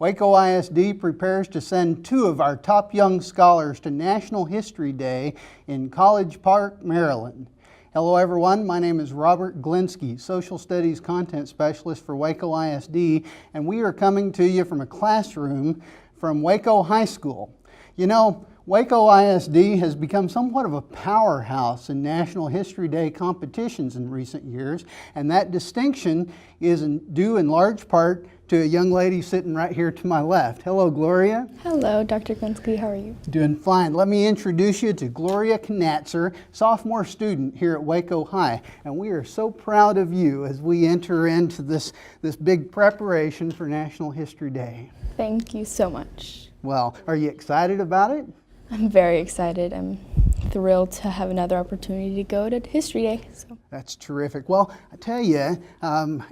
Waco ISD prepares to send 2 of our top young scholars to National History Day in College Park, Maryland. Hello everyone, my name is Robert Glinsky, Social Studies Content Specialist for Waco ISD, and we are coming to you from a classroom from Waco High School. You know, Waco ISD has become somewhat of a powerhouse in National History Day competitions in recent years, and that distinction is due in large part to a young lady sitting right here to my left. Hello, Gloria. Hello, Dr. Glinsky. How are you? Doing fine. Let me introduce you to Gloria Knatzer, sophomore student here at Waco High, and we are so proud of you as we enter into this big preparation for National History Day. Thank you so much. Well, are you excited about it? I'm very excited. I'm thrilled to have another opportunity to go to History Day. So. That's terrific. Well, I tell you,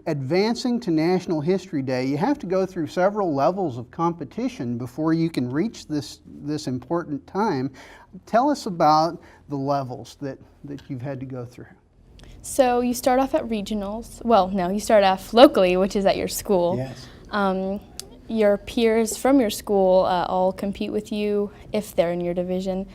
advancing to National History Day, you have to go through several levels of competition before you can reach this important time. Tell us about the levels that you've had to go through. So you start off at regionals. Well, no, you start off locally, which is at your school. Yes. Your peers from your school all compete with you if they're in your division.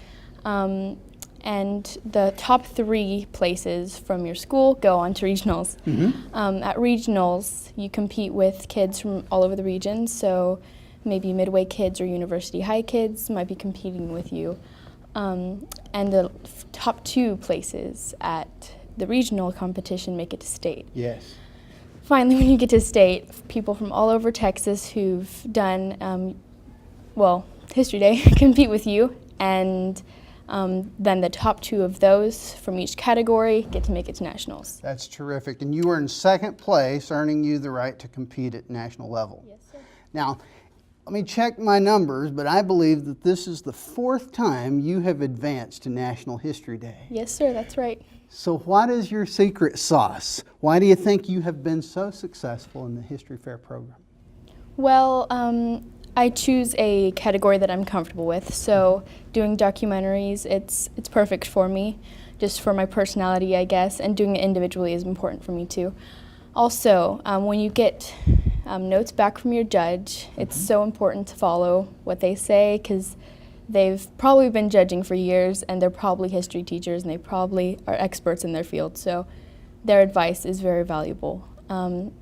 And the top 3 places from your school go on to regionals. Mm-hmm. At regionals, you compete with kids from all over the region, so maybe Midway kids or University High kids might be competing with you. And the top 2 places at the regional competition make it to state. Yes. Finally, when you get to state, people from all over Texas who've done, History Day compete with you, and then the top 2 of those from each category get to make it to nationals. That's terrific. And you were in 2nd place, earning you the right to compete at national level. Yes, sir. Now, let me check my numbers, but I believe that this is the 4th time you have advanced to National History Day. Yes, sir, that's right. So what is your secret sauce? Why do you think you have been so successful in the History Fair program? Well, I choose a category that I'm comfortable with. So doing documentaries, it's perfect for me, just for my personality, I guess, and doing it individually is important for me too. Also, when you get notes back from your judge, it's so important to follow what they say, because they've probably been judging for years, and they're probably history teachers, and they probably are experts in their field, so their advice is very valuable.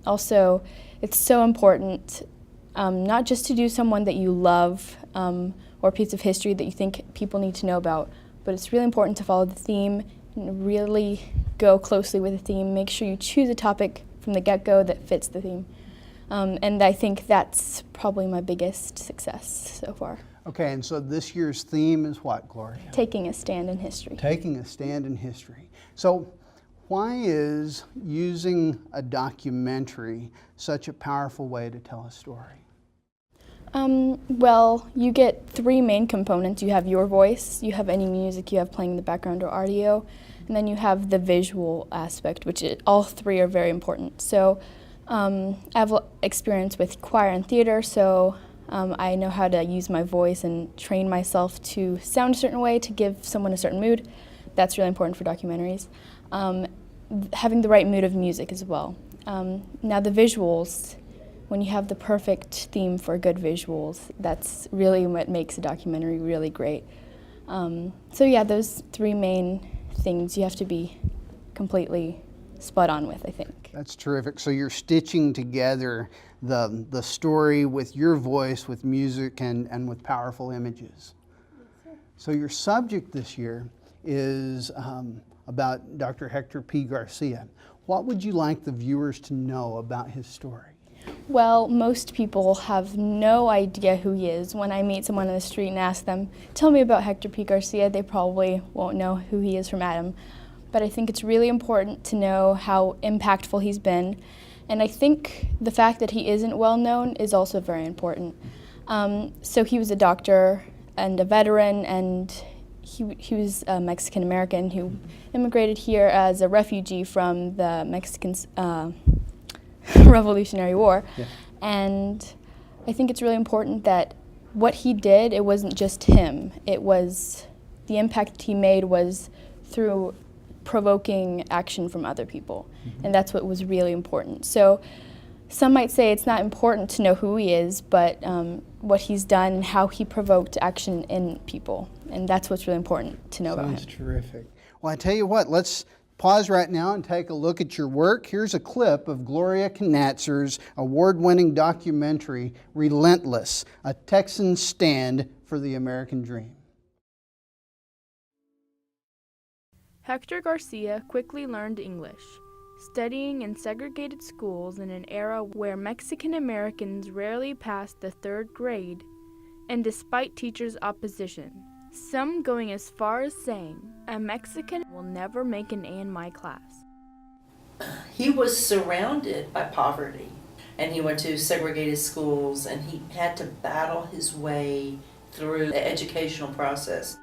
Also, it's so important not just to do someone that you love or a piece of history that you think people need to know about, but it's really important to follow the theme and really go closely with the theme. Make sure you choose a topic from the get-go that fits the theme. And I think that's probably my biggest success so far. Okay, and so this year's theme is what, Gloria? Taking a stand in history. Taking a stand in history. So why is using a documentary such a powerful way to tell a story? Well, you get 3 main components. You have your voice, you have any music you have playing in the background or audio, and then you have the visual aspect, which all 3 are very important. So I have experience with choir and theater, so I know how to use my voice and train myself to sound a certain way to give someone a certain mood. That's really important for documentaries. Having the right mood of music as well. Now the visuals, when you have the perfect theme for good visuals, that's really what makes a documentary really great. So yeah, those 3 main things you have to be completely spot on with, I think. That's terrific. So you're stitching together the story with your voice, with music, and with powerful images. Yes, so your subject this year is about Dr. Hector P Garcia. What would you like the viewers to know about his story? Well, most people have no idea who he is. When I meet someone on the street and ask them, tell me about Hector P Garcia, they probably won't know who he is from Adam. But I think it's really important to know how impactful he's been. And I think the fact that he isn't well known is also very important. So he was a doctor and a veteran, and he was a Mexican American who immigrated here as a refugee from the Mexican Revolutionary War. Yeah. And I think it's really important that what he did, it wasn't just him. It was, the impact he made was through provoking action from other people. And that's what was really important. So some might say it's not important to know who he is, but what he's done and how he provoked action in people. And that's what's really important to know about him. Sounds terrific. Well, I tell you what, let's pause right now and take a look at your work. Here's a clip of Gloria Knatzer's award-winning documentary, Relentless, A Texan Stand for the American Dream. Hector Garcia quickly learned English, studying in segregated schools in an era where Mexican Americans rarely passed the 3rd grade, and despite teachers' opposition, some going as far as saying, "A Mexican will never make an A in my class." He was surrounded by poverty, and he went to segregated schools, and he had to battle his way through the educational process.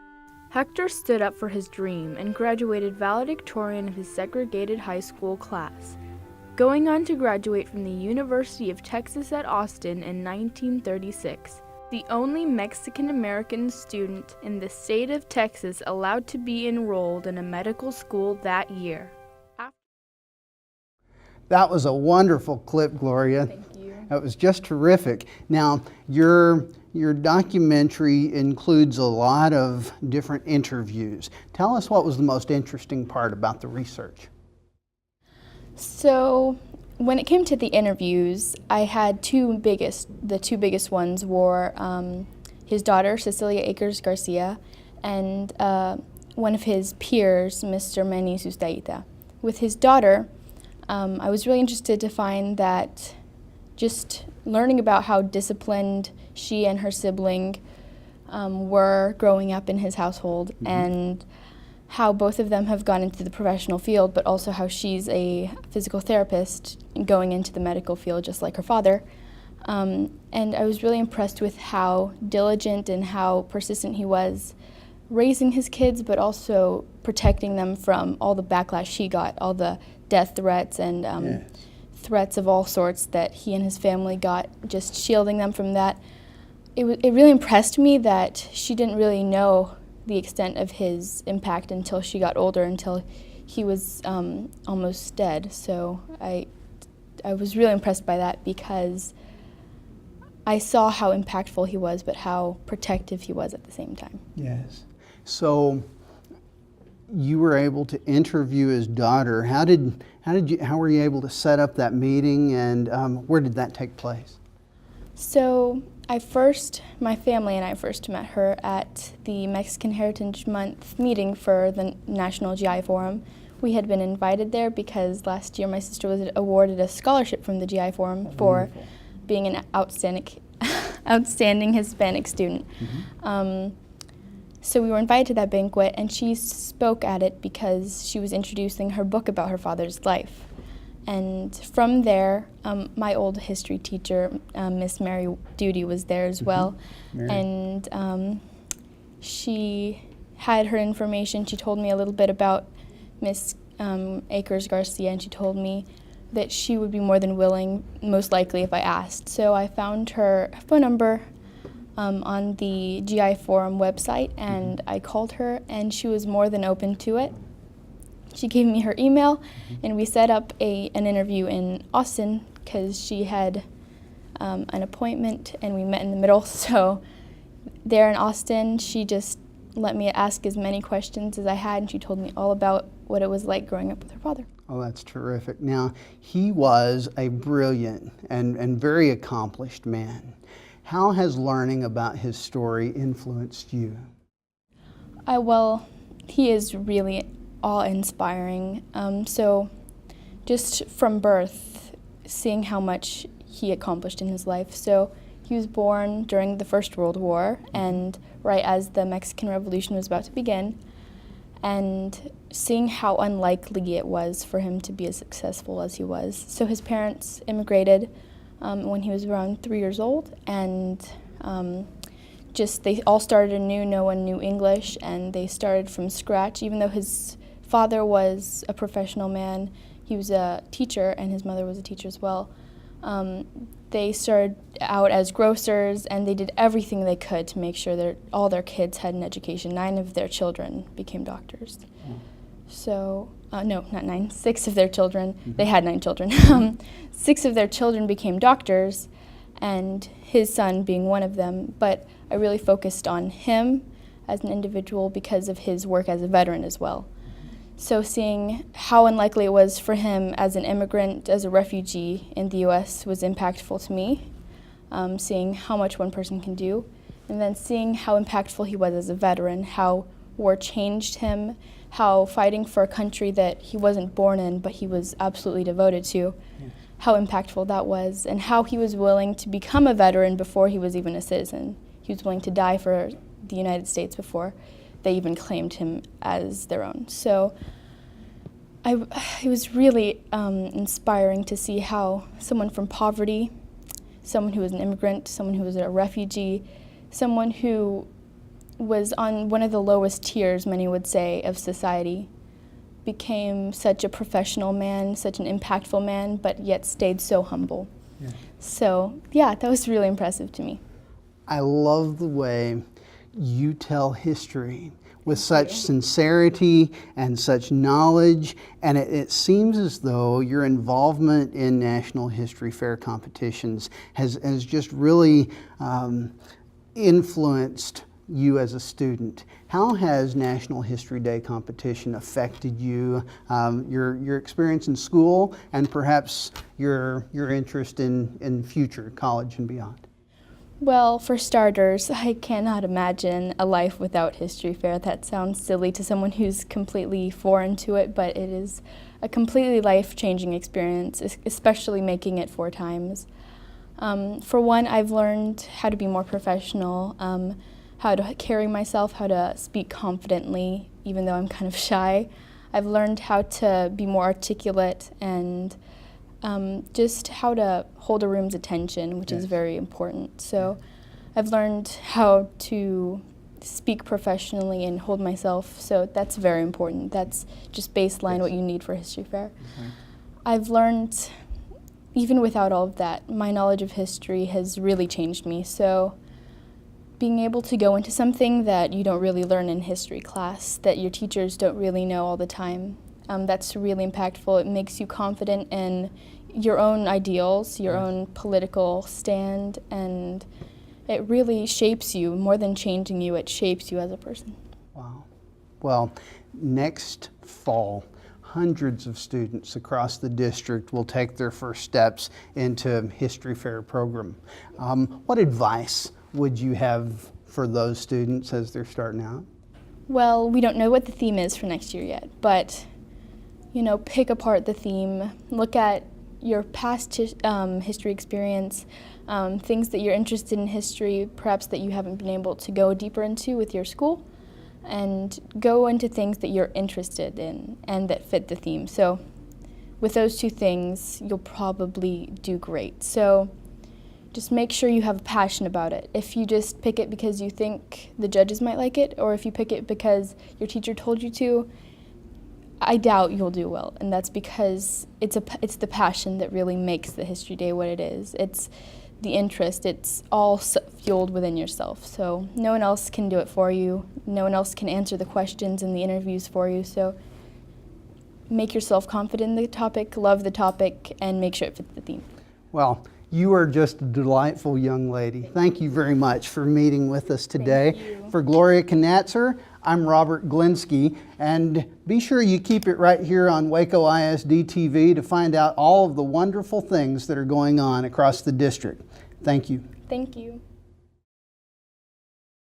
Hector stood up for his dream and graduated valedictorian of his segregated high school class, going on to graduate from the University of Texas at Austin in 1936, the only Mexican-American student in the state of Texas allowed to be enrolled in a medical school that year. That was a wonderful clip, Gloria. Thank you. That was just terrific. Now, your documentary includes a lot of different interviews. Tell us what was the most interesting part about the research. So, when it came to the interviews, I had the two biggest ones were his daughter, Cecilia Akers Garcia, and one of his peers, Mr. Manny Sustaita. With his daughter, I was really interested to find that just learning about how disciplined she and her sibling were growing up in his household, and how both of them have gone into the professional field, but also how she's a physical therapist going into the medical field just like her father. And I was really impressed with how diligent and how persistent he was raising his kids, but also protecting them from all the backlash he got, all the death threats and threats of all sorts that he and his family got, just shielding them from that. It really impressed me that she didn't really know the extent of his impact until she got older, until he was almost dead. So I was really impressed by that, because I saw how impactful he was, but how protective he was at the same time. Yes. So you were able to interview his daughter. How were you able to set up that meeting, and where did that take place? So my family and I first met her at the Mexican Heritage Month meeting for the National GI Forum. We had been invited there because last year my sister was awarded a scholarship from the GI Forum for being an outstanding Hispanic student. So we were invited to that banquet, and she spoke at it because she was introducing her book about her father's life. And from there, my old history teacher, Miss Mary Duty, was there as well. And she had her information. She told me a little bit about Miss Akers Garcia, and she told me that she would be more than willing, most likely, if I asked. So I found her phone number on the GI Forum website, and I called her, and she was more than open to it. She gave me her email, and we set up an interview in Austin because she had an appointment, and we met in the middle. So there in Austin, she just let me ask as many questions as I had, and she told me all about what it was like growing up with her father. Oh, that's terrific. Now, he was a brilliant and very accomplished man. How has learning about his story influenced you? Well, he is really awe-inspiring. So just from birth, seeing how much he accomplished in his life. So he was born during the First World War, and right as the Mexican Revolution was about to begin, and seeing how unlikely it was for him to be as successful as he was. So his parents immigrated when he was around 3 years old, and they all started anew. No one knew English, and they started from scratch. Even though his father was a professional man, he was a teacher, and his mother was a teacher as well. They started out as grocers, and they did everything they could to make sure that all their kids had an education. 9 of their children became doctors. So, no, not 9, 6 of their children. They had 9 children. 6 of their children became doctors, and his son being one of them. But I really focused on him as an individual because of his work as a veteran as well. So seeing how unlikely it was for him as an immigrant, as a refugee in the U.S. was impactful to me, seeing how much one person can do, and then seeing how impactful he was as a veteran, how war changed him, how fighting for a country that he wasn't born in but he was absolutely devoted to, how impactful that was, and how he was willing to become a veteran before he was even a citizen. He was willing to die for the United States before they even claimed him as their own. So it was really inspiring to see how someone from poverty, someone who was an immigrant, someone who was a refugee, someone who was on one of the lowest tiers, many would say, of society, became such a professional man, such an impactful man, but yet stayed so humble. Yeah. So, yeah, that was really impressive to me. I love the way you tell history with such sincerity and such knowledge, and it seems as though your involvement in National History Fair competitions has just really influenced you as a student. How has National History Day competition affected you, your experience in school, and perhaps your interest in future college and beyond? Well, for starters, I cannot imagine a life without History Fair. That sounds silly to someone who's completely foreign to it, but it is a completely life-changing experience, especially making it 4 times. For one, I've learned how to be more professional, how to carry myself, how to speak confidently, even though I'm kind of shy. I've learned how to be more articulate and just how to hold a room's attention, which is very important. So I've learned how to speak professionally and hold myself, so that's very important. That's just baseline what you need for History Fair. I've learned, even without all of that, my knowledge of history has really changed me. So being able to go into something that you don't really learn in history class, that your teachers don't really know all the time, that's really impactful. It makes you confident in your own ideals, your own political stand, and it really shapes you. More than changing you, it shapes you as a person. Wow. Well, next fall, hundreds of students across the district will take their first steps into History Fair program. What advice would you have for those students as they're starting out? Well, we don't know what the theme is for next year yet, but pick apart the theme, look at your past history experience, things that you're interested in history, perhaps that you haven't been able to go deeper into with your school, and go into things that you're interested in and that fit the theme. So with those 2 things, you'll probably do great. So just make sure you have a passion about it. If you just pick it because you think the judges might like it, or if you pick it because your teacher told you to, I doubt you'll do well, and that's because it's the passion that really makes the History Day what it is. It's the interest. It's all fueled within yourself. So no one else can do it for you. No one else can answer the questions in the interviews for you. So make yourself confident in the topic, love the topic, and make sure it fits the theme. Well, you are just a delightful young lady. Thank you very much for meeting with us today. Thank you. For Gloria Knatzer, I'm Robert Glinsky, and be sure you keep it right here on Waco ISD TV to find out all of the wonderful things that are going on across the district. Thank you. Thank you.